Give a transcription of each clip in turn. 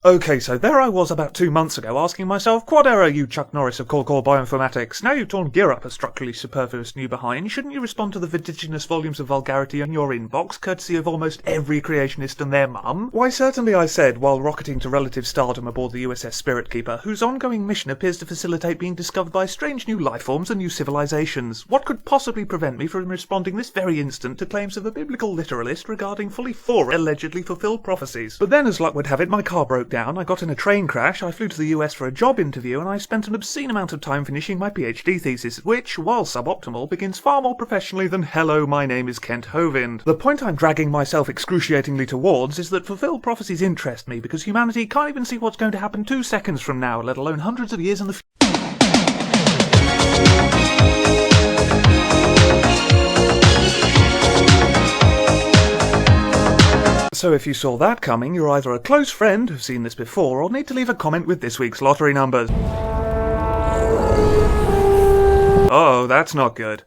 Okay, so there I was about 2 months ago asking myself, QuadError, you Chuck Norris of core bioinformatics. Now you've torn gear up a structurally superfluous new behind, shouldn't you respond to the vertiginous volumes of vulgarity in your inbox, courtesy of almost every creationist and their mum? Why certainly, I said, while rocketing to relative stardom aboard the USS Spirit Keeper, whose ongoing mission appears to facilitate being discovered by strange new lifeforms and new civilizations. What could possibly prevent me from responding this very instant to claims of a biblical literalist regarding fully 4 allegedly fulfilled prophecies? But then, as luck would have it, my car broke down, I got in a train crash, I flew to the US for a job interview, and I spent an obscene amount of time finishing my PhD thesis, which, while suboptimal, begins far more professionally than "Hello, my name is Kent Hovind." The point I'm dragging myself excruciatingly towards is that fulfilled prophecies interest me because humanity can't even see what's going to happen 2 seconds from now, let alone hundreds of years in the future. So if you saw that coming, you're either a close friend who's seen this before, or need to leave a comment with this week's lottery numbers. Oh, that's not good.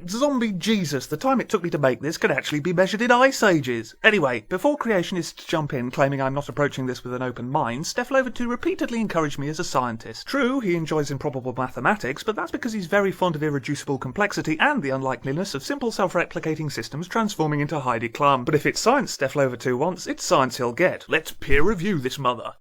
Zombie Jesus, the time it took me to make this could actually be measured in ice ages. Anyway, before creationists jump in claiming I'm not approaching this with an open mind, Steflova2 repeatedly encouraged me as a scientist. True, he enjoys improbable mathematics, but that's because he's very fond of irreducible complexity and the unlikeliness of simple self-replicating systems transforming into Heidi Klum. But if it's science Steflova2 wants, it's science he'll get. Let's peer review this mother.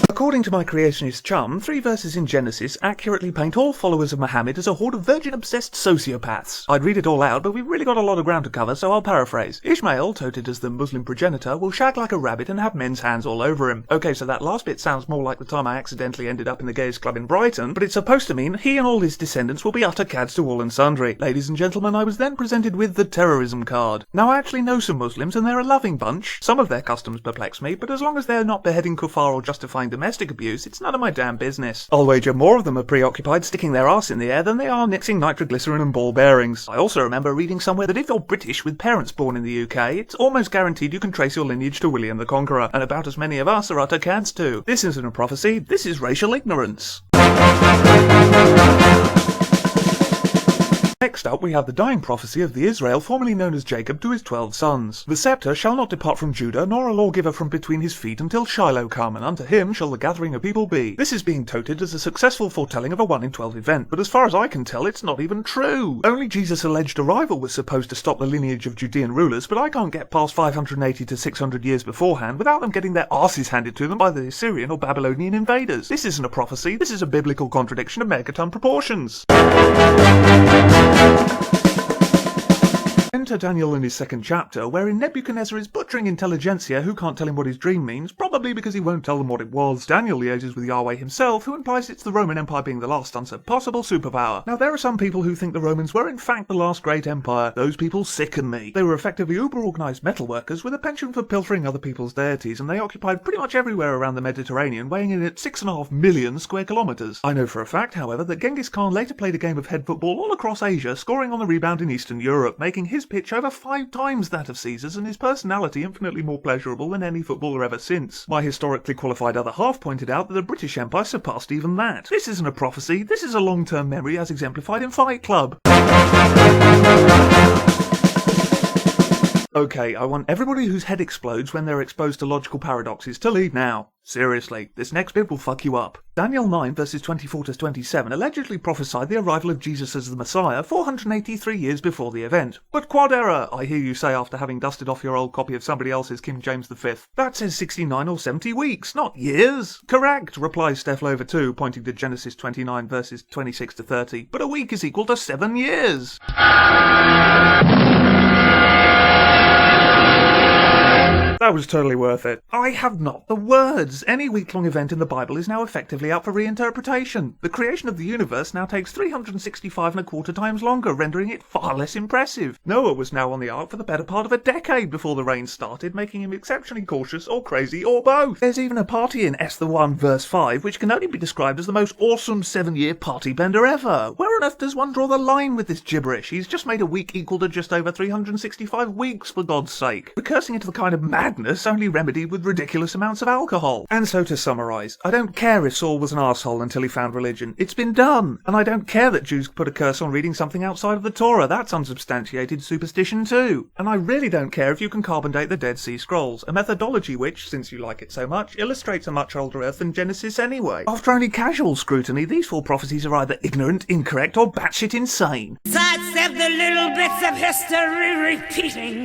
According to my creationist chum, 3 verses in Genesis accurately paint all followers of Muhammad as a horde of virgin-obsessed sociopaths. I'd read it all out, but we've really got a lot of ground to cover, so I'll paraphrase. Ishmael, touted as the Muslim progenitor, will shag like a rabbit and have men's hands all over him. Okay, so that last bit sounds more like the time I accidentally ended up in the gayest club in Brighton, but it's supposed to mean he and all his descendants will be utter cads to all and sundry. Ladies and gentlemen, I was then presented with the terrorism card. Now, I actually know some Muslims, and they're a loving bunch. Some of their customs perplex me, but as long as they're not beheading kuffar or justifying domestic abuse, it's none of my damn business. I'll wager more of them are preoccupied sticking their arse in the air than they are mixing nitroglycerin and ball bearings. I also remember reading somewhere that if you're British with parents born in the UK, it's almost guaranteed you can trace your lineage to William the Conqueror, and about as many of us are utter cads too. This isn't a prophecy, this is racial ignorance. Next up, we have the dying prophecy of the Israel formerly known as Jacob to his 12 sons. The scepter shall not depart from Judah, nor a lawgiver from between his feet until Shiloh come, and unto him shall the gathering of people be. This is being touted as a successful foretelling of a 1 in 12 event, but as far as I can tell, it's not even true. Only Jesus' alleged arrival was supposed to stop the lineage of Judean rulers, but I can't get past 580 to 600 years beforehand without them getting their arses handed to them by the Assyrian or Babylonian invaders. This isn't a prophecy, this is a biblical contradiction of megaton proportions. Enter Daniel in his 2nd chapter, wherein Nebuchadnezzar is butchering intelligentsia who can't tell him what his dream means, probably because he won't tell them what it was. Daniel liaises with Yahweh himself, who implies it's the Roman Empire being the last unsurpassable superpower. Now, there are some people who think the Romans were in fact the last great empire. Those people sicken me. They were effectively uber-organised metalworkers with a penchant for pilfering other people's deities, and they occupied pretty much everywhere around the Mediterranean, weighing in at 6.5 million square kilometres. I know for a fact, however, that Genghis Khan later played a game of head football all across Asia, scoring on the rebound in Eastern Europe, making his pitch over 5 times that of Caesar's and his personality infinitely more pleasurable than any footballer ever since. My historically qualified other half pointed out that the British Empire surpassed even that. This isn't a prophecy, this is a long-term memory as exemplified in Fight Club. Okay, I want everybody whose head explodes when they're exposed to logical paradoxes to leave now. Seriously, this next bit will fuck you up. Daniel 9 verses 24 to 27 allegedly prophesied the arrival of Jesus as the Messiah 483 years before the event. But QuadError, I hear you say after having dusted off your old copy of somebody else's King James V. That says 69 or 70 weeks, not years. Correct, replies Steflova2, pointing to Genesis 29 verses 26 to 30. But a week is equal to 7 years. That was totally worth it. I have not the words. Any week-long event in the Bible is now effectively up for reinterpretation. The creation of the universe now takes 365 and a quarter times longer, rendering it far less impressive. Noah was now on the ark for the better part of a decade before the rain started, making him exceptionally cautious or crazy or both. There's even a party in Esther 1 verse 5 which can only be described as the most awesome 7-year party bender ever. Where on earth does one draw the line with this gibberish? He's just made a week equal to just over 365 weeks, for God's sake. Recursing into the kind of madness only remedied with ridiculous amounts of alcohol. And so to summarise, I don't care if Saul was an arsehole until he found religion. It's been done. And I don't care that Jews put a curse on reading something outside of the Torah. That's unsubstantiated superstition too. And I really don't care if you can carbon date the Dead Sea Scrolls, a methodology which, since you like it so much, illustrates a much older earth than Genesis anyway. After only casual scrutiny, these 4 prophecies are either ignorant, incorrect, or batshit insane. Sidestep the little bits of history repeating.